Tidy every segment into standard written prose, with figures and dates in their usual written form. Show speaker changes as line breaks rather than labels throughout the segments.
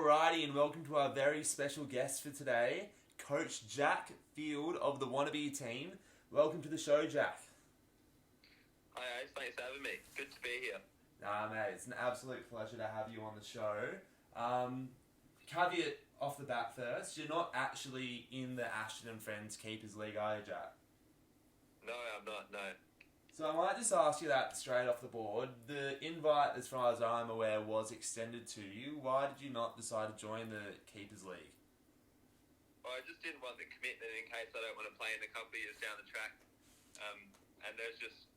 Alrighty, and welcome to our very special guest for today, Coach Jack Field of the Wannabe team. Welcome to the show, Jack.
Hi guys, thanks for having me. Good to be here.
Nah, mate, it's an absolute pleasure to have you on the show. Caveat off the bat first, you're not actually in the Ashton and Friends Keepers League, are you, Jack?
No, I'm not, no.
So I might just ask you that straight off the board. The invite, as far as I'm aware, was extended to you. Why did you not decide to join the Keepers League?
Well, I just didn't want the commitment in case I don't want to play in a couple of years down the track. And there's just,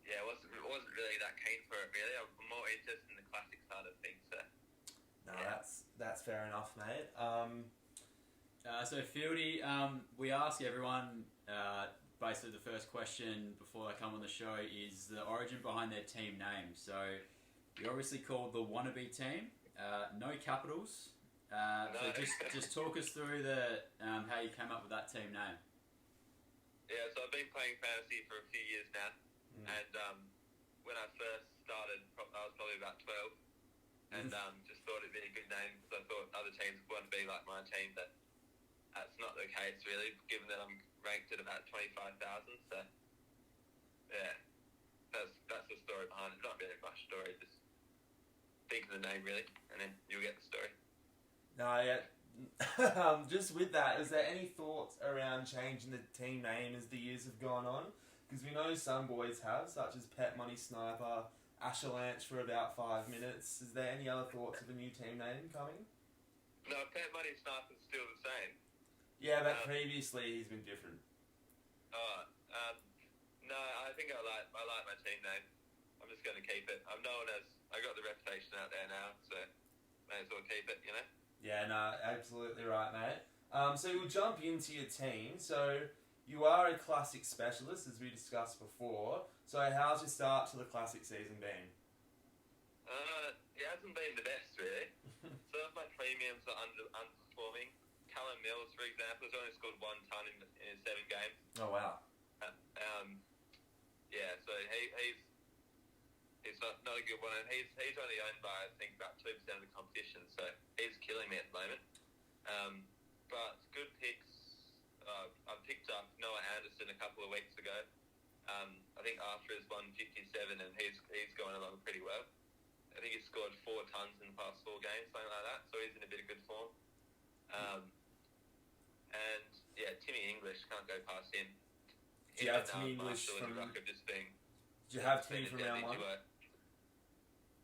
I wasn't really that keen for it, really. I'm more interested in the classic side of things, so.
No, yeah. That's fair enough, mate.
So Fieldy, we ask everyone, basically the first question before they come on the show is the origin behind their team name. So you're obviously called the Wannabe team, no capitals.
No.
So just talk us through the how you came up with that team name.
Yeah, so I've been playing fantasy for a few years now, and when I first started, I was probably about 12, and just thought it'd be a good name because I thought other teams would want to be like my team, but that's not the case really, given that I'm ranked at about 25,000, so yeah, that's the story behind it. Not really much story, just think of the name really, and then you'll get the story.
No, yeah. Just with that, is there any thoughts around changing the team name as the years have gone on? Because we know some boys have, such as Pet Money Sniper, Ashalanch for about 5 minutes. Is there any other thoughts of a new team name coming?
No, Pet Money Sniper's still the same.
Yeah, but previously he's been different.
No, I think I like my team name. I'm just going to keep it. I'm known as, I got the reputation out there now, so may as well keep it, you know?
Yeah, no, absolutely right, mate. So we'll jump into your team. So you are a classic specialist, as we discussed before. So how's your start to the classic season been?
It hasn't been the best, really. Some of my premiums are underperforming. Callum Mills, for example, has only scored 1 ton in 7 games.
Oh, wow.
So he's not a good one, and he's only owned by, I think, about 2% of the competition, so he's killing me at the moment. But good picks. I picked up Noah Anderson a couple of weeks ago. I think Arthur has won 57, and he's going along pretty well. I think he's scored 4 tons in the past 4 games, something like that, so he's in a bit of good form. And Timmy English, can't go past him.
Do you have Timmy English from? Do you have Timmy from round 1?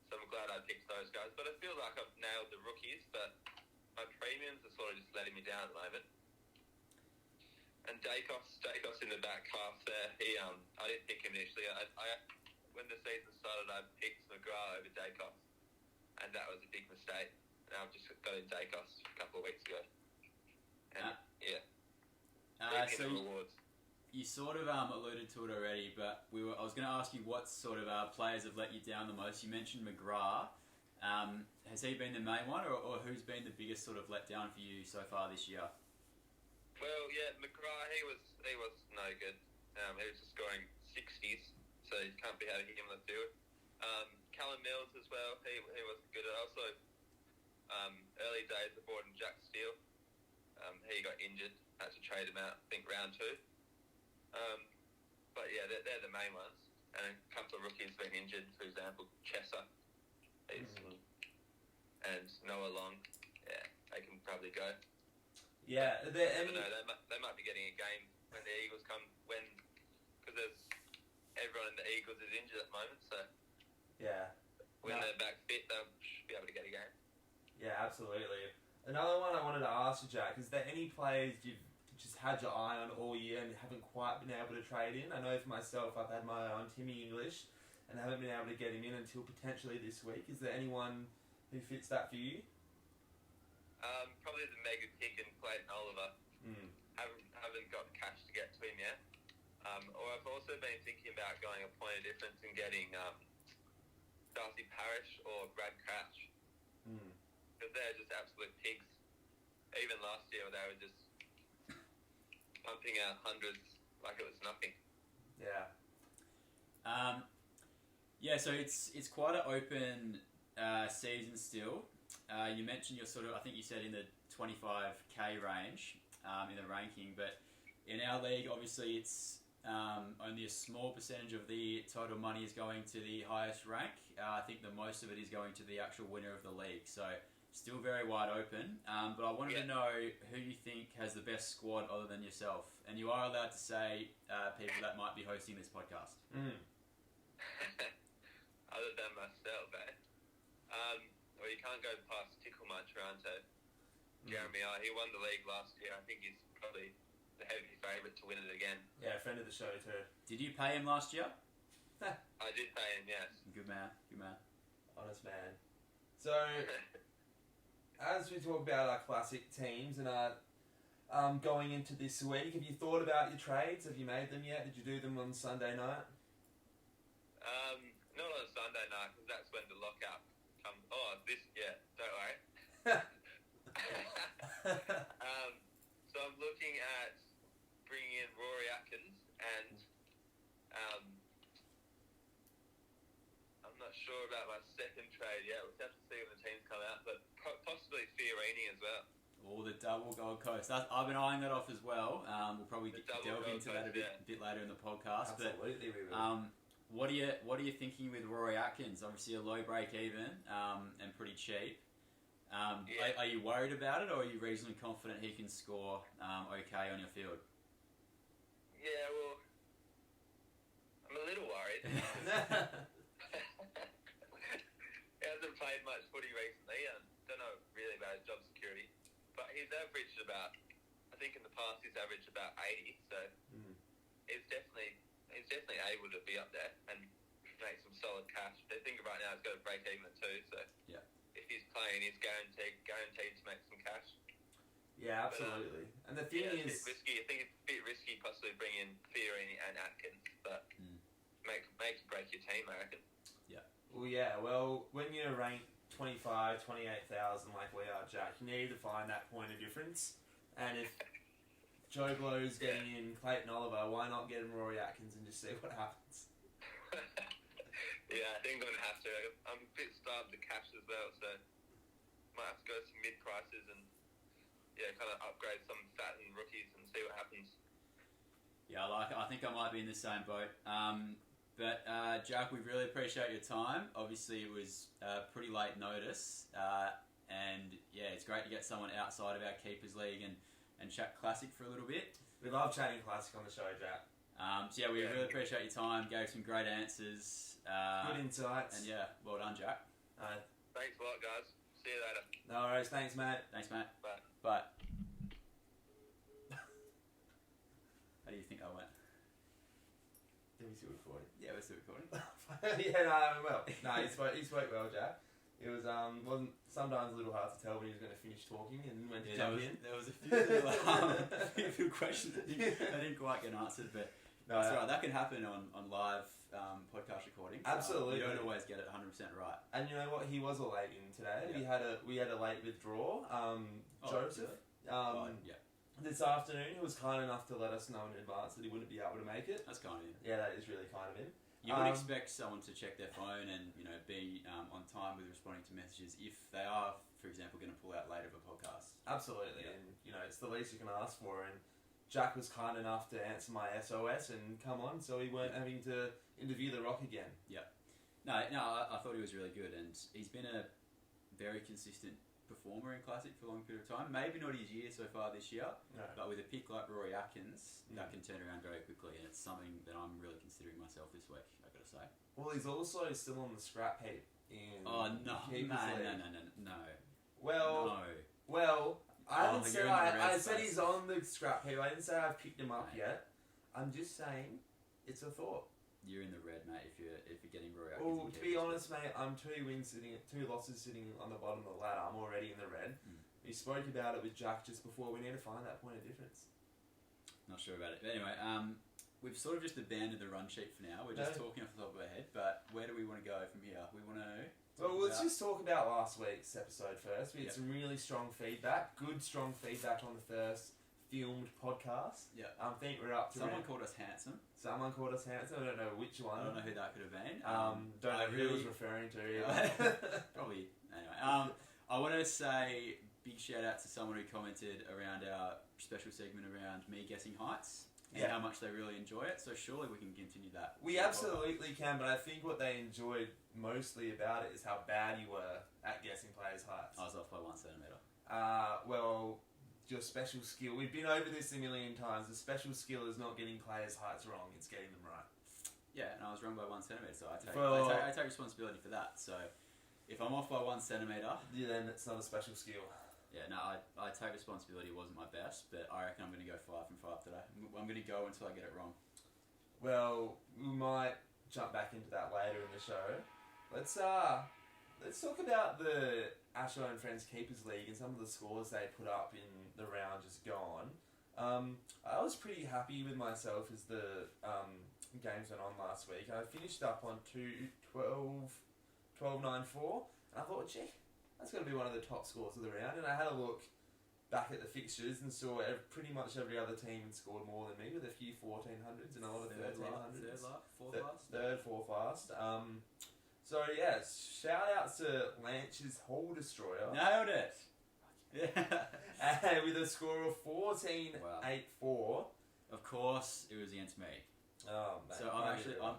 So I'm glad I picked those guys, but I feel like I've nailed the rookies, but my premiums are sort of just letting me down at the moment. And Dacos in the back half there, I didn't pick him initially. I when the season started, I picked McGrath over Dacos, and that was a big mistake. And I've just got in Dacos a couple of weeks ago. And
so you sort of alluded to it already, but I was going to ask you what sort of players have let you down the most. You mentioned McGrath. Has he been the main one, or who's been the biggest sort of letdown for you so far this year?
Well, McGrath, he was no good. He was just scoring 60s, so you can't be having him on the field. Callum Mills as well, he wasn't good. Also, early days I bought in Jack Steele. He got injured, had to trade him out, I think round 2. But yeah, they're the main ones. And a couple of rookies been injured, for example, Chesser. And Noah Long. Yeah, they can probably go.
Yeah,
they might be getting a game when the Eagles come, because everyone in the Eagles is injured at the moment, so when they're back fit, they'll be able to get a game.
Yeah, absolutely. Another one I wanted to ask you, Jack, is there any players you've just had your eye on all year and haven't quite been able to trade in? I know for myself, I've had my eye on Timmy English and haven't been able to get him in until potentially this week. Is there anyone who fits that for you?
Probably the mega pick and Clayton Oliver. Haven't got the cash to get to him yet. Or I've also been thinking about going a point of difference and getting Darcy Parish or Brad Crouch. Because they're just absolute pigs. Even last year they were just pumping out hundreds like it was nothing.
Yeah.
So it's quite an open season still. you mentioned you're sort of, I think you said in the 25k range in the ranking, but in our league, obviously it's only a small percentage of the total money is going to the highest rank. I think the most of it is going to the actual winner of the league. So still very wide open. But I wanted to know who you think has the best squad other than yourself. And you are allowed to say people that might be hosting this podcast.
Other than myself, eh? Well, you can't go past Tickle My Toronto. Jeremy, he won the league last year. I think he's probably the heavy favourite to win it again.
Yeah, friend of the show too.
Did you pay him last year?
I did pay him, yes.
Good man, good man.
Honest man. So, as we talk about our classic teams and going into this week, have you thought about your trades? Have you made them yet? Did you do them on Sunday night?
Not on Sunday night, because that's when the lockout comes. Oh, don't worry. So I'm looking at bringing in Rory Atkins, and I'm not sure about my second trade yet. We'll have to see when the teams come out, but possibly Fiorini as well.
Oh, the double Gold Coast. I've been eyeing that off as well. We'll probably delve into that a bit later in the podcast.
Absolutely, we will.
What are you thinking with Rory Atkins? Obviously a low break even and pretty cheap. Are you worried about it, or are you reasonably confident he can score okay on your field?
Yeah, well, I'm a little worried. He hasn't played much footy recently, and don't know really about his job security. But he's averaged about, I think in the past he's averaged about 80, so he's definitely able to be up there and make some solid cash. I think right now he's got a break even at 2, so if he's playing, he's guaranteed to make some cash.
Yeah, absolutely. And the thing is,
it's a bit risky. I think it's a bit risky possibly bringing Fiorini and Atkins, but make break your team, I reckon.
Yeah. Well, yeah. Well, when you're ranked 25, 28,000 like we are, Jack, you need to find that point of difference. And if Joe Blow's getting in Clayton Oliver, why not get him Rory Atkins and just see what happens?
Yeah, I think I'm going to have to. I'm a bit starved to cash as well, so might have to go to some mid-prices and kind of upgrade some fat and rookies and see what happens.
Yeah, I think I might be in the same boat. But Jack, we really appreciate your time. Obviously, it was pretty late notice, and it's great to get someone outside of our Keepers League and chat Classic for a little bit.
We love chatting Classic on the show, Jack.
We really appreciate your time. Gave some great answers.
Good insights.
And well done, Jack.
Thanks a lot, guys. See you later.
No worries. Thanks, mate.
Thanks, mate.
Bye.
Bye. How do you think I went?
Are we still recording?
Yeah, we're still recording.
He spoke well, Jack. It was wasn't sometimes a little hard to tell when he was going to finish talking and when to jump in.
There was a few questions that didn't quite get answered, but that's right. That can happen on live podcast recordings.
Absolutely,
you don't always get it 100% right.
And you know what? He was a late in today. Yeah. We had a late withdrawal. Joseph. This afternoon, he was kind enough to let us know in advance that he wouldn't be able to make it.
That's kind of him.
Yeah, that is really kind of him.
You would expect someone to check their phone and be on time with responding to messages if they are, for example, going to pull out later of a podcast.
Absolutely, and it's the least you can ask for. And Jack was kind enough to answer my SOS and come on, so we weren't having to interview the Rock again.
Yeah, no, I thought he was really good, and he's been a very consistent performer in Classic for a long period of time. Maybe not his year so far this year, but with a pick like Rory Atkins, that can turn around very quickly, and it's something that I'm really considering myself this week, I've got to say.
Well, he's also still on the scrap heap in
No.
Well, I said he's on the scrap heap. I didn't say I've picked him up yet. I'm just saying, it's a thought.
You're in the red, mate, if you're getting Rory Atkins.
Well, to be honest, mate, I'm 2 losses sitting on the bottom of the ladder. I'm already in the red. We spoke about it with Jack just before. We need to find that point of difference.
Not sure about it. But anyway, we've sort of just abandoned the run sheet for now. We're just talking off the top of our head. But where do we want to go from here? We want to...
Well, let's just talk about last week's episode first. We had some really strong feedback. Good, strong feedback on the first filmed podcast.
Yeah.
I think we're up to...
Someone called us handsome.
Someone called us handsome. I don't know which one.
I don't know who that could have been.
Don't know who he was referring to.
Probably. Anyway. I want to say big shout out to someone who commented around our special segment around me guessing heights and how much they really enjoy it. So surely we can continue that.
We absolutely can, but I think what they enjoyed mostly about it is how bad you were at guessing players' heights.
I was off by 1 centimetre.
Well, your special skill. We've been over this a million times. The special skill is not getting players' heights wrong; it's getting them right.
Yeah, and I was wrong by 1 centimetre, so I take responsibility for that. So if I'm off by 1 centimetre,
then it's not a special skill.
Yeah, no, I take responsibility. It wasn't my best, but I reckon I'm going to go 5 from 5 today. I'm going to go until I get it wrong.
Well, we might jump back into that later in the show. Let's talk about the Ashlow and Friends Keepers League and some of the scores they put up in the round just gone. I was pretty happy with myself as the games went on last week. I finished up on 12-9-4, and I thought, gee, that's got to be one of the top scores of the round. And I had a look back at the fixtures and saw pretty much every other team had scored more than me, with a few 1400s and a lot of 1300s. Third, fourth last. So yeah, shout out to Lanch's Hole Destroyer.
Nailed it! Yeah.
And with a score of 14-8-4.
Of course, it was against me.
Oh, man.
So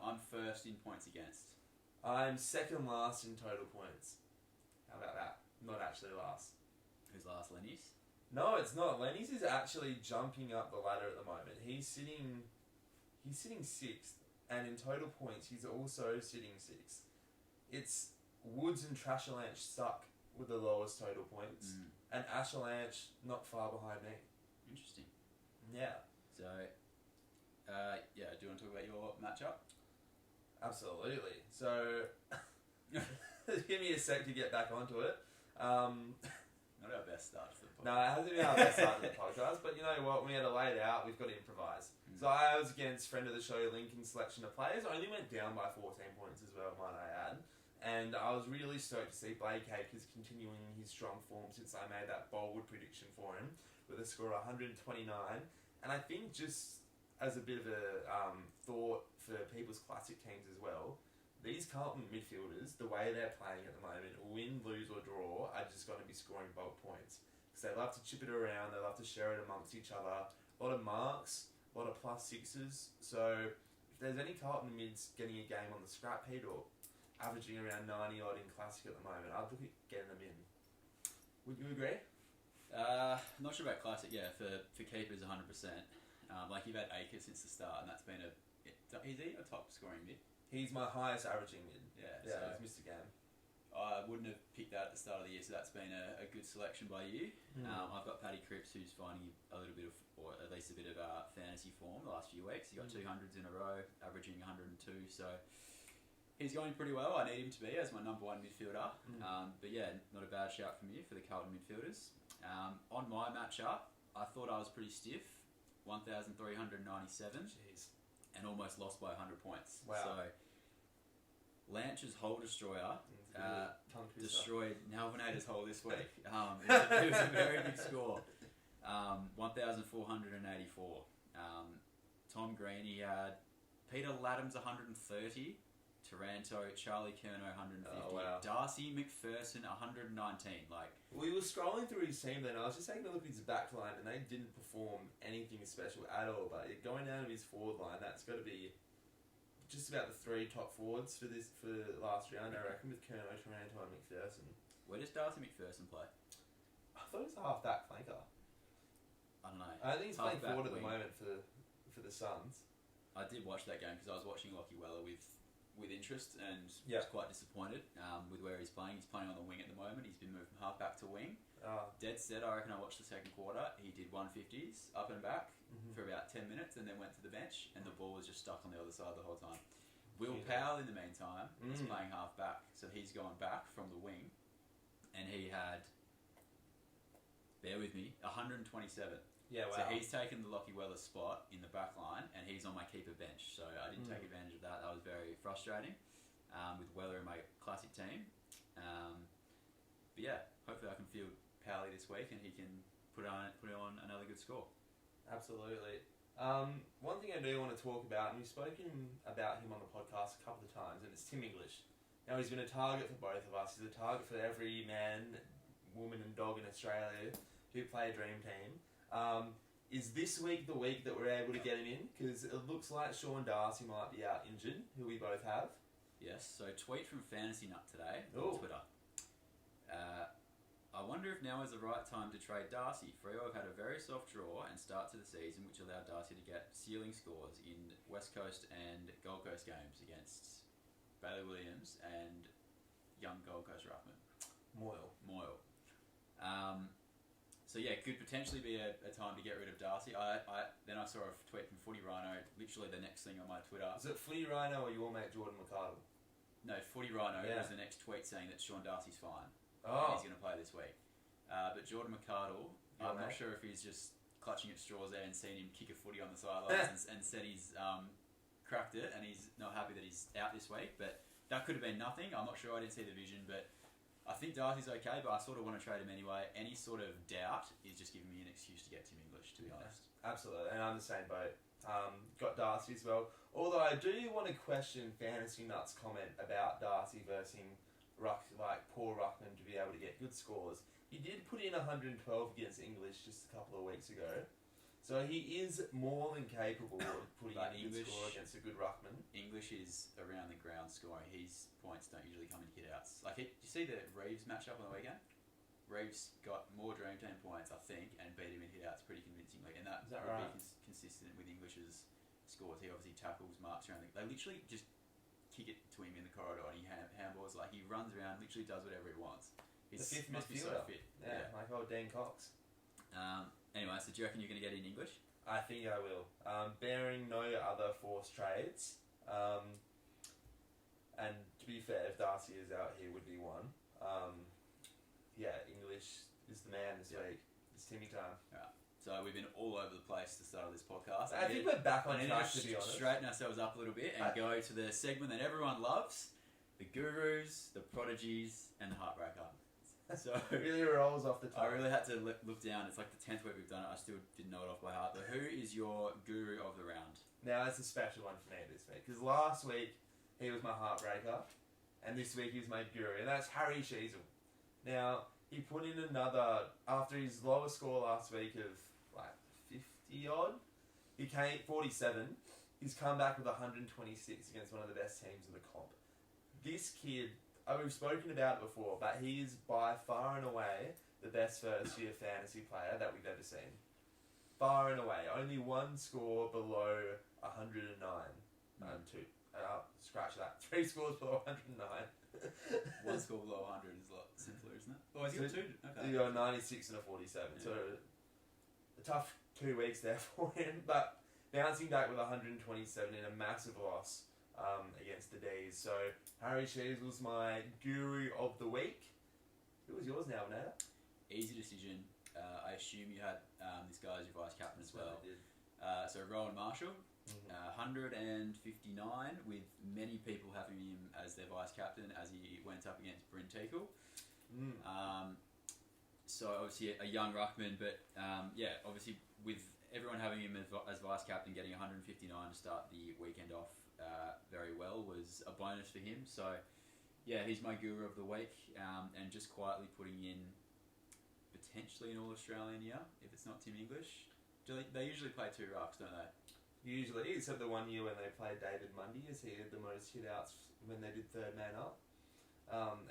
I'm first in points against.
I'm second last in total points. How about that? Not actually last.
Who's last, Lenny's?
No, it's not. Lenny's is actually jumping up the ladder at the moment. He's sitting sixth, and in total points, he's also sitting sixth. It's Woods and Trashalanch suck with the lowest total points, and Ashalanch not far behind me.
Interesting.
Yeah.
So, do you want to talk about your matchup?
Absolutely. So, give me a sec to get back onto it.
Not our best start to the podcast.
No, it hasn't been our best start to the podcast, but you know what? We had to lay it out. We've got to improvise. So I was against friend of the show, Lincoln's selection of players. I only went down by 14 points as well, might I add. And I was really stoked to see Blake Acres continuing his strong form since I made that bold prediction for him with a score of 129. And I think just as a bit of a thought for people's classic teams as well, these Carlton midfielders, the way they're playing at the moment, win, lose or draw, are just going to be scoring bulk points. Because they love to chip it around, they love to share it amongst each other. A lot of marks, a lot of plus sixes. So if there's any Carlton mids getting a game on the scrap heap or averaging around 90 odd in classic at the moment, I'd look at getting them in. Would you agree?
Not sure about classic. Yeah, for keepers 100%. Like you've had Acres since the start, and that's been is he a top scoring mid?
He's my highest averaging mid.
Yeah,
so
so
he's missed a game.
I wouldn't have picked that at the start of the year, so that's been a good selection by you. I've got Paddy Cripps, who's finding a little bit of, or at least a bit of fantasy form the last few weeks. He got 200s in a row, averaging 102, so he's going pretty well. I need him to be as my number one midfielder. But yeah, not a bad shout from you for the Carlton midfielders. On my matchup, I thought I was pretty stiff, 1,397.
Jeez.
And almost lost by 100 points.
Wow.
So, Lanch's Hole Destroyer destroyed Nalvinator's hole this week. It was a very big score. 1,484. Tom Green, he had Peter Laddams 130. Taranto, Charlie Kerno 150.
Oh, wow.
Darcy McPherson 119. Like,
we were scrolling through his team then. I was just taking a look at his back line, and they didn't perform anything special at all. But going down to his forward line, that's got to be just about the three top forwards for last round, I reckon, with Kerno, Taranto, and McPherson.
Where does Darcy McPherson play?
I thought he was a half-back flanker.
I don't know.
I think he's playing
Half-back
forward at the
wing.
moment for the Suns.
I did watch that game because I was watching Lockie Weller with interest and
Yeah.
was quite disappointed with where he's playing. He's playing on the wing at the moment. He's been moved from half back to wing. Dead set, I reckon I watched the second quarter. He did 150s up and back for about 10 minutes and then went to the bench, and the ball was just stuck on the other side the whole time. Will Powell, in the meantime, is playing half back, so he's gone back from the wing, and he had, bear with me, 127.
Yeah, wow.
So he's taken the Lockie Weller spot in the back line, and he's on my keeper bench. So I didn't take advantage of that. That was very frustrating with Weller in my classic team. But yeah, hopefully I can field Powley this week, and he can put on another good score.
Absolutely. One thing I do want to talk about, and we've spoken about him on the podcast a couple of times, and it's Tim English. Now, he's been a target for both of us. He's a target for every man, woman and dog in Australia who play Dream Team. Is this week the week that we're able to get him in? Because it looks like Sean Darcy might be out injured, who we both have.
Yes, so tweet from Fantasy Nut today
Ooh.
on Twitter. I wonder if now is the right time to trade Darcy. Freo have had a very soft draw and start to the season, which allowed Darcy to get ceiling scores in West Coast and Gold Coast games against Bailey Williams and young Gold Coast ruckman
Moyle.
So yeah, could potentially be a time to get rid of Darcy. Then I saw a tweet from Footy Rhino, literally the next thing on my Twitter.
Is it Footy Rhino or your mate Jordan McArdle?
No, Footy Rhino was the next tweet saying that Sean Darcy's fine. And he's going to play this week. But Jordan McArdle, I'm not sure if he's just clutching at straws there and seeing him kick a footy on the sidelines and said he's cracked it and he's not happy that he's out this week. But that could have been nothing. I'm not sure. I didn't see the vision, but I think Darcy's okay, but I sort of want to trade him anyway. Any sort of doubt is just giving me an excuse to get Tim English, to be honest.
Absolutely, and I'm the same boat. Got Darcy as well. Although I do want to question Fantasy Nuts' comment about Darcy versus poor ruckman to be able to get good scores. He did put in 112 against English just a couple of weeks ago. So he is more than capable of putting in a good score against a good ruckman.
English is around the ground scoring. His points don't usually come in hit-outs. Did you see the Reeves match-up on the weekend? Reeves got more Dream Team points, I think, and beat him in hit-outs pretty convincingly. And that would
right?
be consistent with English's scores. He obviously tackles, marks around. They literally just kick it to him in the corridor and he handballs. He runs around, literally does whatever he wants. He must be so fit.
Yeah, like old Dan Cox.
Anyway, so do you reckon you're going to get in English?
I think I will. Bearing no other forced trades. And to be fair, if Darcy is out, he would be one. English is the man this week. It's Timmy time.
Right. So we've been all over the place to start this podcast.
I think we're back on track, to be honest.
Straighten ourselves up a little bit and go to the segment that everyone loves: the gurus, the prodigies, and the heartbreaker. So
it really rolls off the tongue.
I really had to look down. It's like the 10th week we've done it. I still didn't know it off by heart. But who is your guru of the round?
Now, it's a special one for me this week. Because last week, he was my heartbreaker. And this week, he's my guru. And that's Harry Sheasel. Now, he put in another... After his lowest score last week of, 50-odd, he came 47. He's come back with 126 against one of the best teams in the comp. This kid... we've spoken about it before, but he is by far and away the best first-year fantasy player that we've ever seen. Far and away. Only one score below 109. Scratch that. 3 scores below 109.
One score below 100 is a lot simpler, isn't it? Oh, he's got 2. Okay.
He got a 96 and a 47. Yeah. So, a tough 2 weeks there for him, but bouncing back with 127 in a massive loss. Against the D's. So Harry Sheasel's my guru of the week. Who was yours now, Nada?
Easy decision. I assume you had this guy as your vice captain as well.
I did.
So Rowan Marshall, 159, with many people having him as their vice captain as he went up against Bryn Teakle. So obviously a young ruckman, but obviously with everyone having him as vice captain, getting 159 to start the weekend off very well was a bonus for him. So yeah, he's my guru of the week, and just quietly putting in potentially an All-Australian year if it's not Tim English. They usually play 2 rucks, don't they?
Usually, except the one year when they played David Mundy, as he had the most hit-outs when they did third man up.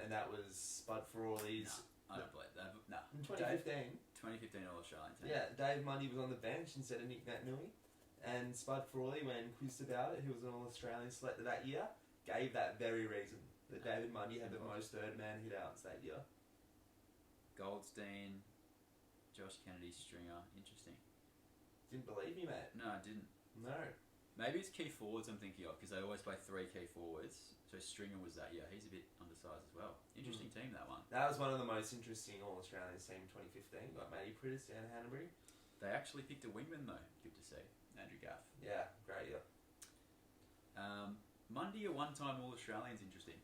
And that was Spud Frawley's...
No, I don't believe that. No.
In 2015.
2015 All-Australian team.
Yeah, Dave Mundy was on the bench instead of Nick Naitanui. And Spud Frawley, when quizzed about it, who was an All-Australian selected that year, gave that very reason. That David Mundy had the most third-man hit-outs that year.
Goldstein, Josh Kennedy, Stringer. Interesting.
Didn't believe me, mate.
No, I didn't.
No.
Maybe it's key forwards I'm thinking of, because they always play 3 key forwards. So Stringer was that year. He's a bit undersized as well. Interesting team, that one.
That was one of the most interesting All-Australians team in 2015. Got Matty Prittis down at Hanbury.
They actually picked a wingman, though. Good to see. Andrew Gaff.
Yeah, great year.
Mundy, a one-time All-Australian's interesting.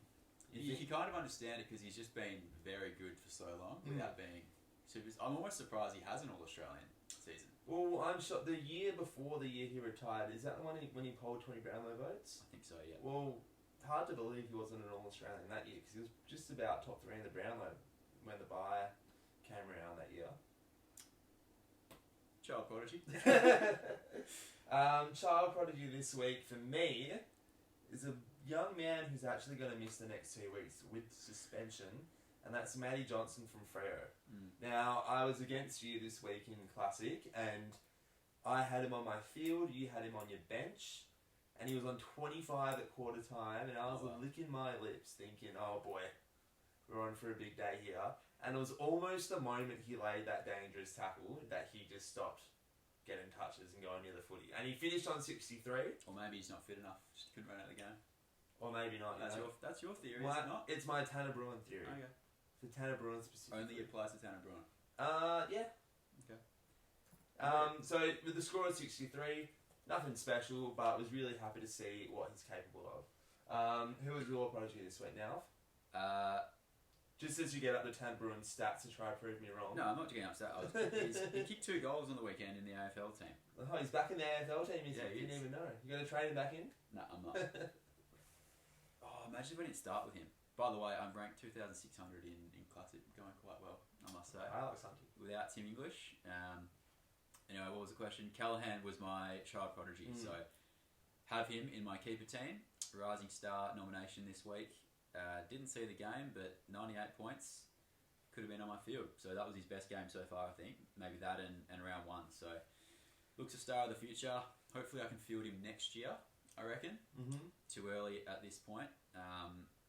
You can kind of understand it because he's just been very good for so long without being super... I'm almost surprised he has an All-Australian season.
Well, I'm sure the year before the year he retired, is that the one when he polled 20 Brownlow votes?
I think so, yeah.
Well, hard to believe he wasn't an All-Australian that year because he was just about top 3 in the Brownlow when the bye came around that year?
Child prodigy.
Child prodigy this week for me is a young man who's actually going to miss the next 2 weeks with suspension, and that's Matty Johnson from Freo. Now, I was against you this week in Classic, and I had him on my field, you had him on your bench, and he was on 25 at quarter time, and I was licking my lips thinking, oh boy, we're on for a big day here. And it was almost the moment he laid that dangerous tackle that he just stopped getting touches and going near the footy. And he finished on 63.
Or maybe he's not fit enough, just couldn't run out of the game.
Or maybe not.
That's your theory, is it not?
It's my Tanner Bruin theory.
Okay.
For Tanner Bruin specifically.
Only applies to Tanner Bruin.
Yeah.
Okay.
So with the score of 63, nothing special, but was really happy to see what he's capable of. Who was your prodigy this week now? Just as you get up the Tanner Bruin stats to try to prove me wrong.
No, I'm not getting upset. He kicked 2 goals on the weekend in the AFL team.
Oh, he's back in the AFL team.
Yeah,
You didn't even know. You got to trade him back in?
No, I'm not. Imagine if we didn't start with him. By the way, I'm ranked 2,600 in Classic, going quite well, I must say.
I like something.
Without Tim English. Anyway, what was the question? Callahan was my child prodigy, so have him in my keeper team. Rising Star nomination this week. Didn't see the game, but 98 points could have been on my field. So that was his best game so far, I think. Maybe that and round 1. So looks a star of the future. Hopefully I can field him next year, I reckon.
Mm-hmm.
Too early at this point.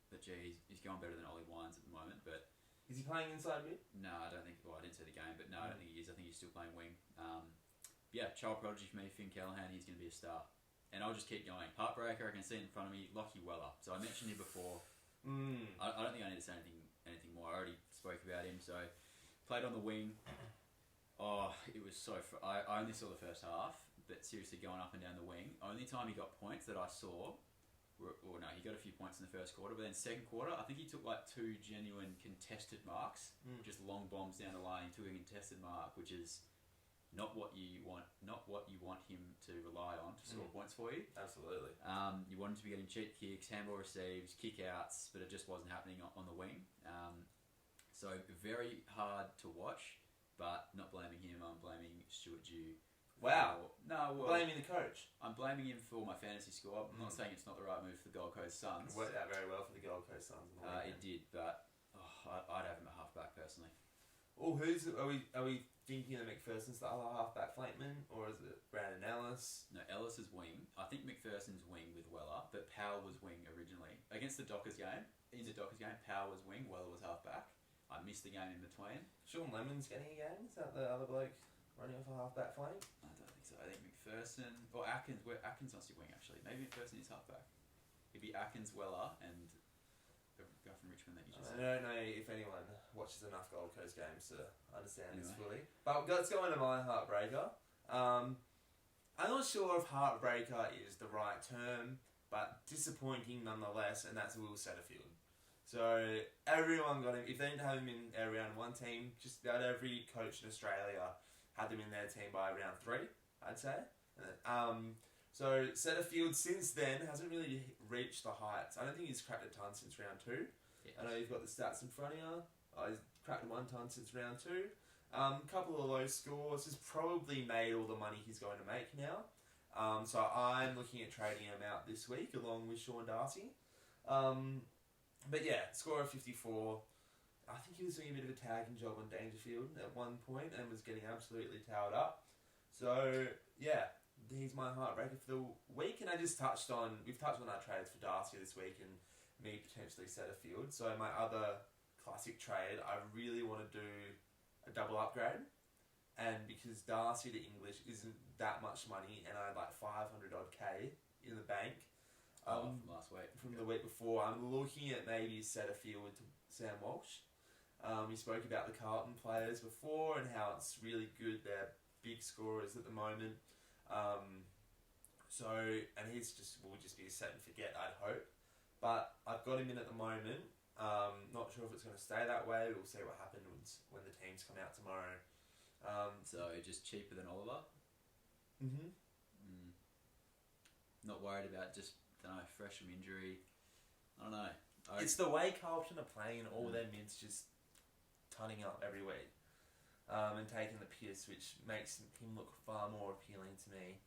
But gee, he's going better than Ollie Wines at the moment. But
is he playing inside mid?
no, I don't think. Well, I didn't see the game, but no, I don't think he is. I think he's still playing wing. Yeah, child prodigy for me, Finn Callahan. He's going to be a star. And I'll just keep going. Heartbreaker, I can see it in front of me. Lockie Weller. So I mentioned him before. I don't think I need to say anything more. I already spoke about him. So played on the wing. Oh, it was so. I only saw the first half, but seriously, going up and down the wing. Only time he got points that I saw. Well, no, he got a few points in the first quarter, but then second quarter, I think he took like 2 genuine contested marks, just long bombs down the line. He took a contested mark, which is not what you want him to rely on to score points for you.
Absolutely.
You want him to be getting cheap kicks, handball receives, kick outs, but it just wasn't happening on the wing. So very hard to watch, but not blaming him. I'm blaming Stuart Dew.
Wow.
Well,
blaming the coach.
I'm blaming him for my fantasy score. I'm not saying it's not the right move for the Gold Coast Suns.
It worked out very well for the Gold Coast Suns.
It did, but I'd have him at halfback personally.
Oh, are we thinking of McPherson's the other halfback flankman, or is it Brandon Ellis?
No, Ellis is wing. I think McPherson's wing with Weller, but Powell was wing originally. Against the Dockers game, Powell was wing, Weller was halfback. I missed the game in between.
Sean Lemon's getting a game? Is that the other bloke running off a halfback flank?
I don't think so. I think McPherson or Atkins. Atkins must be wing actually. Maybe McPherson is halfback. It'd be Atkins, Weller, and the guy from Richmond that you just.
I don't know if anyone watches enough Gold Coast games to understand this fully. But let's go into my heartbreaker. I'm not sure if heartbreaker is the right term, but disappointing nonetheless, and that's Will Setterfield. So everyone got him. If they didn't have him in round 1 team, just about every coach in Australia had them in their team by round 3, I'd say. So Setterfield since then hasn't really reached the heights. I don't think he's cracked a ton since round 2.
Yes.
I know you've got the stats in front of you. He's cracked 1 ton since round 2. Couple of low scores. Has probably made all the money he's going to make now. So I'm looking at trading him out this week along with Sean Darcy. But yeah, score of 54. I think he was doing a bit of a tagging job on Dangerfield at one point and was getting absolutely towed up. So yeah, he's my heartbreaker for the week. And we've touched on our trades for Darcy this week and me potentially Setterfield. So my other classic trade, I really want to do a double upgrade. And because Darcy to English isn't that much money and I had like 500 odd K in the bank.
From last week.
From the week before. I'm looking at maybe Setterfield to Sam Walsh. We spoke about the Carlton players before and how it's really good. They're big scorers at the moment. And will just be a set and forget, I'd hope. But I've got him in at the moment. Not sure if it's going to stay that way. We'll see what happens when the teams come out tomorrow.
So just cheaper than Oliver?
Mm-hmm.
Not worried about just, fresh from injury. I don't know.
It's the way Carlton are playing and all their mids just turning up every week. and taking the piss, which makes him look far more appealing to me.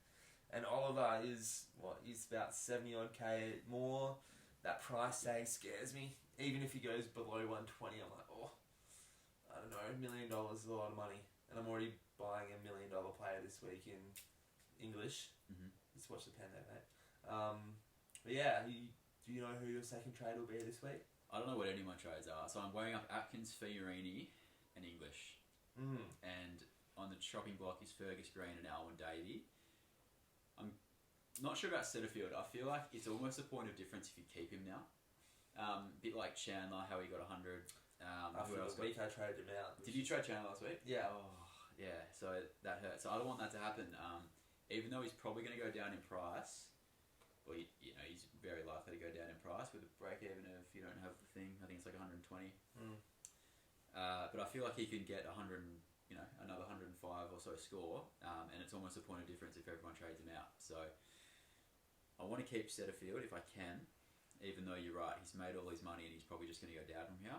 And Oliver is, he's about 70 odd K more. That price tag scares me. Even if he goes below 120, I'm like, I don't know, $1 million is a lot of money. And I'm already buying $1 million player this week in English.
Mm-hmm.
Just watch the pen there, mate. But yeah, do you know who your second trade will be this week?
I don't know what any of my trades are. So I'm weighing up Atkins, Fiorini and English. And on the chopping block is Fergus Green and Alwyn Davey. I'm not sure about Setterfield. I feel like it's almost a point of difference if you keep him now. A bit like Chandler, how he got 100.
After the week I traded him out.
Did you trade Chandler last week?
Yeah.
Oh, yeah. So that hurts. So I don't want that to happen. Even though he's probably going to go down in price, or you know, he's very likely to go down in price with a break even of, if you don't have the thing, I think it's like 120. But I feel like he can get 100. Another 105 or so score, and it's almost a point of difference if everyone trades him out. So I want to keep Setterfield if I can, even though you're right, he's made all his money and he's probably just going to go down from here.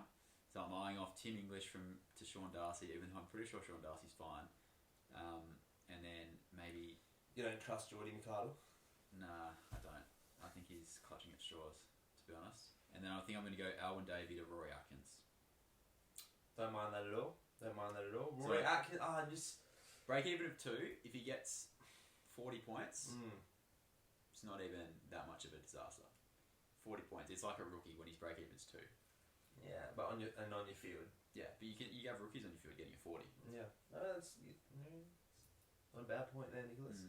So I'm eyeing off Tim English to Sean Darcy, even though I'm pretty sure Sean Darcy's fine. And then maybe...
You don't trust Geordie McArdle?
Nah, I don't. I think he's clutching at straws, to be honest. And then I think I'm going to go Alwyn Davey to Rory Atkins.
Don't mind that at all. Rory Atkins, just...
Break even of 2, if he gets 40 points, it's not even that much of a disaster. 40 points, it's like a rookie when his break even's 2.
Yeah, but on your field.
Yeah, but you have rookies on your field getting a 40.
Yeah. No, that's not a bad point there, Nicholas.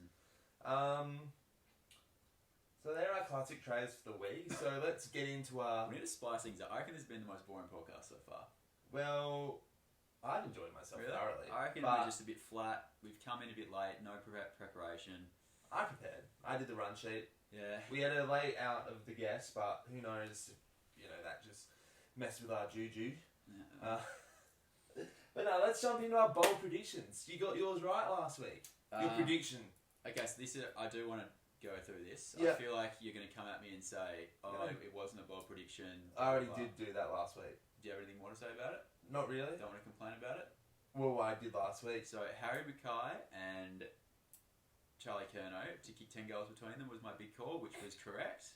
So there are classic trades for the week, so let's get into our...
We need to spice things up. I reckon this has been the most boring podcast so far.
Well... I've enjoyed myself thoroughly.
I reckon we're just a bit flat. We've come in a bit late. No preparation.
I prepared. I did the run sheet.
Yeah.
We had a late out of the guests, but who knows? That just messed with our juju.
Yeah.
But no, let's jump into our bold predictions. You got yours right last week. Your prediction.
Okay, so this is. I do want to go through this.
Yep.
I feel like you're going to come at me and say, it wasn't a bold prediction.
I already did do that last week.
Do you have anything more to say about it?
Not really.
Don't want to complain about it?
Well, I did last week.
So, Harry Mackay and Charlie Curnow, to kick 10 goals between them was my big call, which was correct.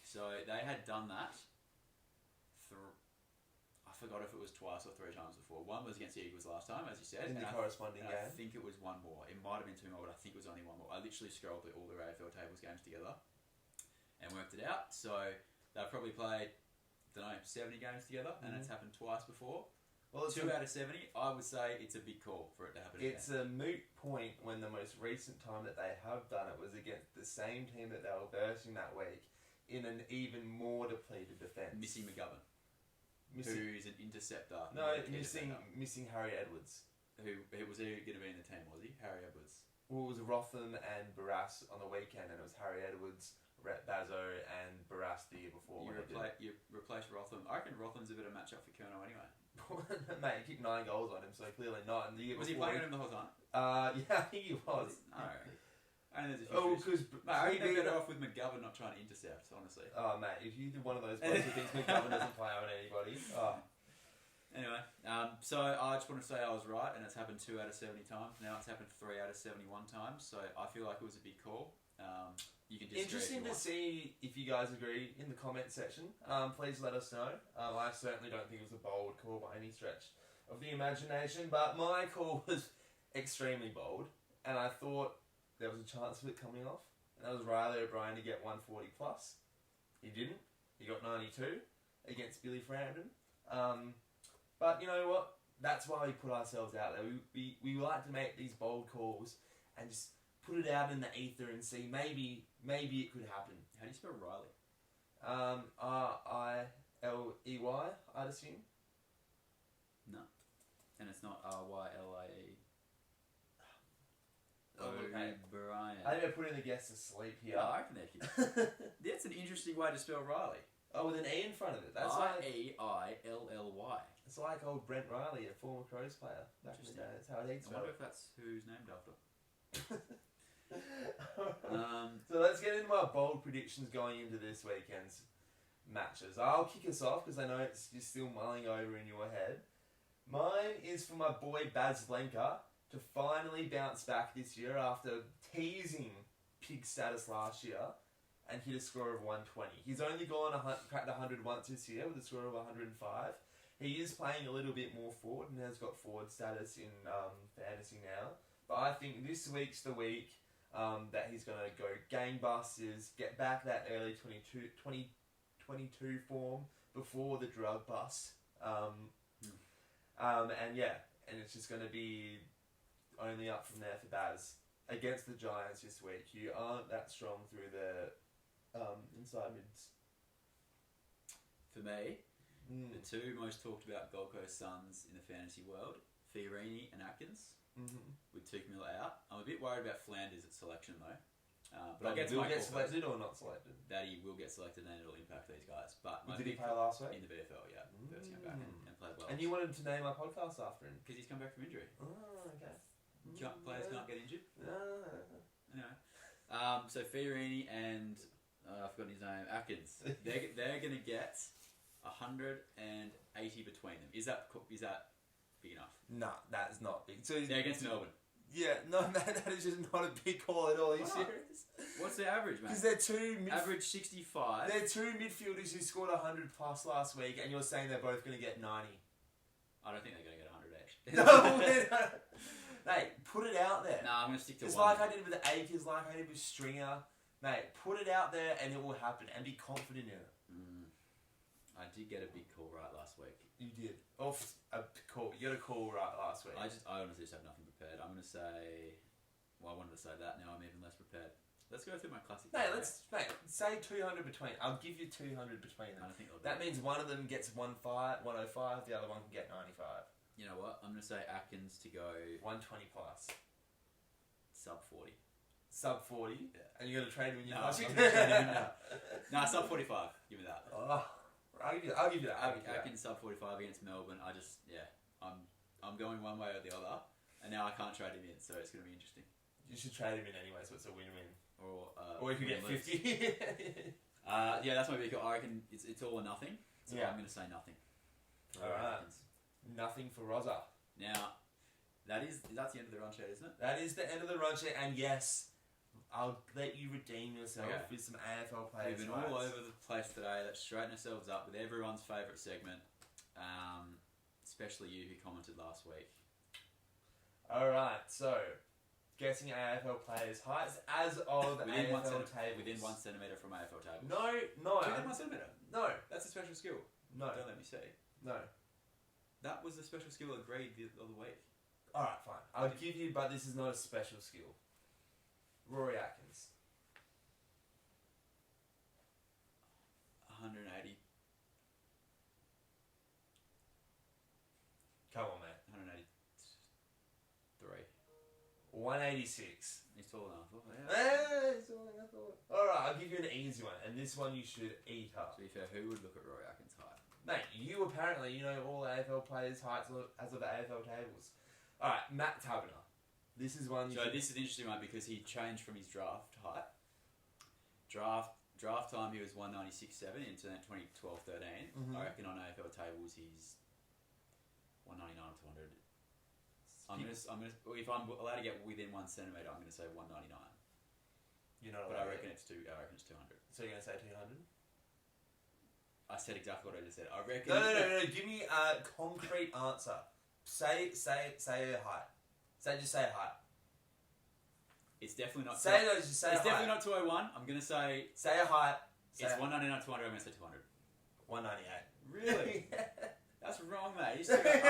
So, they had done that. I forgot if it was twice or 3 times before. One was against the Eagles last time, as you said.
In the corresponding game.
I think it was one more. It might have been 2 more, but I think it was only 1 more. I literally scrolled through all the AFL tables games together and worked it out. So, they've probably played... 70 games together, and it's happened twice before. Well, 2 out of 70, I would say it's a big call for it to happen again.
It's a moot point when the most recent time that they have done it was against the same team that they were versing that week in an even more depleted defence.
Missing McGovern, who's an interceptor.
No, missing Harry Edwards.
Who was he going to be in the team, was he? Harry Edwards.
Well, it was Rotham and Barras on the weekend, and it was Harry Edwards, Bazo and Barras the year before.
You replace Rotham. I reckon Rotham's a bit of a match-up for Curnow anyway.
Mate, he kicked 9 goals on him, so clearly not. And the year
was
before,
he playing on him the whole time?
Yeah, I think he was.
I think there's a few I think they're better off with McGovern not trying to intercept, honestly.
Oh, mate, if you did one of those blokes who thinks McGovern doesn't play on anybody. Oh.
Anyway, so I just want to say I was right, and it's happened 2 out of 70 times. Now it's happened 3 out of 71 times, so I feel like it was a big call. You can
Interesting to see if you guys agree in the comment section. Please let us know. I certainly don't think it was a bold call by any stretch of the imagination, but my call was extremely bold, and I thought there was a chance of it coming off, and that was Riley O'Brien to get 140 plus. He didn't. He got 92 against Billy Frampton. But you know what? That's why we put ourselves out there. We like to make these bold calls and just put it out in the ether and see maybe it could happen.
How do you spell Riley?
R-I-L-E-Y, I'd assume.
No. And it's not R-Y-L-I-E.
O'Brien. I think I put in the guests asleep here.
Yeah, I reckon that's an interesting way to spell Riley.
Oh, with an E in front of it. That's
R-E-I-L-L-Y.
It's like old Brent Riley, a former Crows player. Back in the day. That's how it
I wonder if that's who he's named after.
So let's get into our bold predictions going into this weekend's matches. I'll kick us off because I know you're still mulling over in your head. Mine is for my boy Baz Lenka to finally bounce back this year after teasing pig status last year and hit a score of 120. He's only cracked 100 once this year with a score of 105. He is playing a little bit more forward and has got forward status in fantasy now. But I think this week's the week that he's going to go gangbusters, get back that early 2022 form before the drug bust. And it's just going to be only up from there for Baz. Against the Giants this week, you aren't that strong through the inside mids.
For me, the two most talked about Gold Coast Suns in the fantasy world, Fiorini and Atkins, with Tuke Miller out. I'm a bit worried about Flanders at selection though.
But he will get selected or not selected?
That he will get selected and it'll impact these guys. But
did he play last week?
In the VFL, yeah. First came back and played well.
And you wanted to name our podcast after him?
Because he's come back from injury.
Oh, okay.
Players can't get injured.
No.
Anyway. So Fiorini and I've forgotten his name, Atkins. They're going to get 180 between them. Is that big enough?
No, that is not big. So
they're against Melbourne.
Yeah, no, that is just not a big call at all. Are you serious?
What's their average, mate?
Because they're
average 65.
They're two midfielders who scored 100 plus last week, and you're saying they're both going to get 90.
I don't think they're going to get 100 each.
No, they're not. Mate, put it out there.
Nah, I'm going to stick to
it's
one.
It's like I did with the Acres, like I did with Stringer. Mate, put it out there and it will happen, and be confident in it.
I did get a big call right last week.
You did. Oh, a call. You got a call right last week.
I honestly just have nothing prepared. I'm going to say... Well, I wanted to say that. Now I'm even less prepared. Let's go through my classic.
Mate, say 200 between. I'll give you 200 between them.
I don't think
that means one of them gets 105, the other one can get 95.
You know what? I'm going to say Atkins to go...
120 plus.
Sub 40.
Sub 40? Yeah. And you're going to trade him in your
classic? No, sub 45. Give me that.
Oh, I'll give you that.
Atkins sub 45 against Melbourne. I'm going one way or the other. And now I can't trade him in, so it's going to be interesting.
You should trade him in anyway, so it's a win-win.
Or
you could get 50.
Yeah, that's my big call. I reckon it's all or nothing. So I'm going to say nothing.
Alright. Nothing for Roza.
Now, that's the end of the run sheet, isn't it?
That is the end of the run sheet, and yes, I'll let you redeem yourself with some AFL players.
We've been all over the place today. Let's straighten ourselves up with everyone's favourite segment, especially you who commented last week. Alright,
so guessing AFL players' heights as of
within
AFL tables.
Within 1 centimetre from AFL tables.
No.
Within 1 centimetre?
No.
That's a special skill.
No.
Don't let me see.
No.
That was the special skill agreed the other week.
Alright, fine. I'll give you, but this is not a special skill. Rory Atkins.
180.
Come on, mate.
183.
186.
He's tall enough.
He's tall enough. Alright, I'll give you an easy one, and this one you should eat up.
To be fair, who would look at Rory Atkins' height?
Mate, you apparently, all AFL players' heights as of the AFL tables. Alright, Matt Taberner. This is one.
This is an interesting one because he changed from his draft height. Draft time he was 196.7 in 2012-13. I reckon on AFL tables he's 199 to 200. If I'm allowed to get within 1 centimetre, I'm going to say 199.
You're not allowed.
But I reckon it's 200.
So you're going to say 200?
I said exactly what I just said. I reckon.
No. Give me a concrete answer. Say a height. Just say a height.
It's definitely not.
Just say
it's
a
definitely
height.
not 201. I'm going to say.
Say a height.
It's 199 200. I'm going to say 200.
198.
Really? That's wrong, mate. I've seen it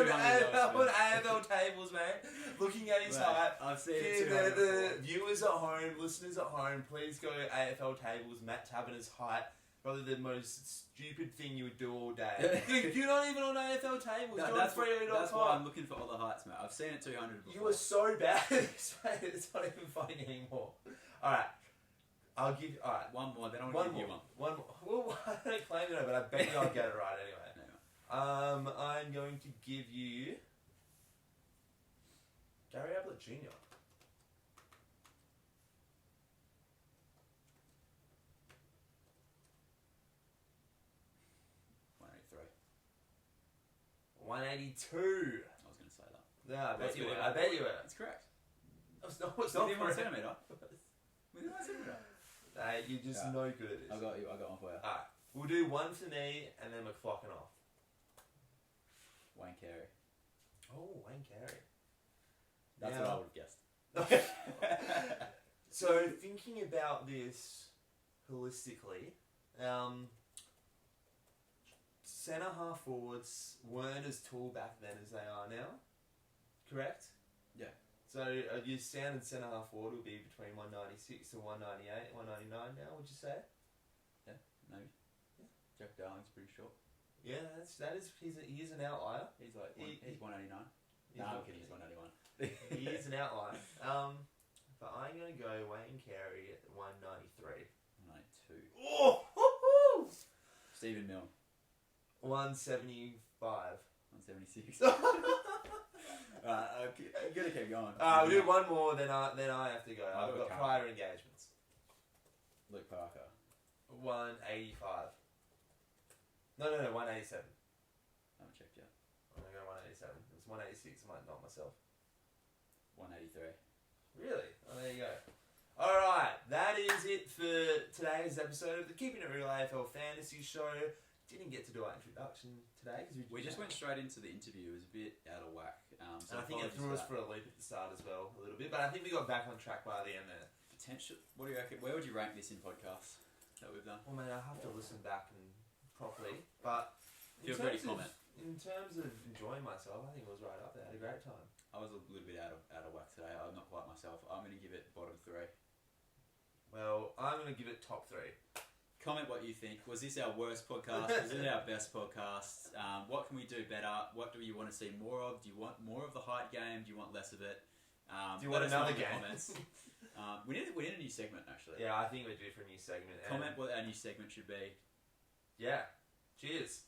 200.
On AFL tables, mate. Looking at his height.
I've seen it 200.
The viewers at home, listeners at home, please go to AFL tables. Matt Taberner's height. Probably the most stupid thing you would do all day. Dude, you're not even on AFL tables.
That's why I'm looking for all the heights, mate. I've seen it 200 before.
You were so bad at this, mate. It's not even funny anymore. Alright. I'll give you... Alright.
One more, then I'll give you one.
One more. Well, I don't claim it, but I bet you I'll get it right anyway. I'm going to give you... Gary Ablett Jr. 183. 182.
I was going to say that.
Yeah, I bet
That's
you
good.
were. I bet you were.
It's correct.
It's not
Within 1
correct.
centimetre. Within 1 centimetre.
Hey, you're just
Yeah.
no good at this.
I got you. I got one for you.
Alright, we'll do one for me and then we're clocking off.
Wayne Carey.
Oh, Wayne Carey.
That's
Now-
what I would have guessed.
Okay. So, thinking about this holistically, centre half forwards weren't as tall back then as they are now. Correct?
Yeah.
So, your standard centre half forward will be between 196 to 198, 199 now, would you say?
Maybe. Yeah. Jack Darling's pretty short.
Yeah, he is an outlier.
He's like
He's
189.
He's
No, I'm
not-
kidding. He's 181.
He is an outlier. But I'm going to go Wayne Carey at 193.
192.
Oh! Hoo-hoo!
Stephen Milne.
175.
176. You gotta keep going.
We'll do one more, then I have to go. I've got prior engagements.
Luke Parker.
185. No, 187.
I haven't checked yet.
I'm going to go 187. It was 186, I might knock myself.
183.
Really? Oh, there you go. Alright, that is it for today's episode of the Keeping It Real AFL Fantasy Show. Didn't get to do our introduction today because
We just went straight into the interview. It was a bit out of whack. So
and I think it threw us for a loop at the start as well, a little bit. But I think we got back on track by the end there.
Potential. What do you reckon? Where would you rank this in podcasts that we've done?
Well, mate, I have to listen back and properly. But
Feel free to comment.
In terms of enjoying myself, I think it was right up there. I had a great time.
I was a little bit out of whack today. I'm not quite myself. I'm going to give it bottom 3.
Well, I'm going to give it top 3.
Comment what you think. Was this our worst podcast? Was it our best podcast? What can we do better? What do you want to see more of? Do you want more of the height game? Do you want less of it?
Do you want another game?
Comments. We need a new segment actually.
Yeah, I think we're due for a new segment.
Comment what our new segment should be.
Yeah. Cheers.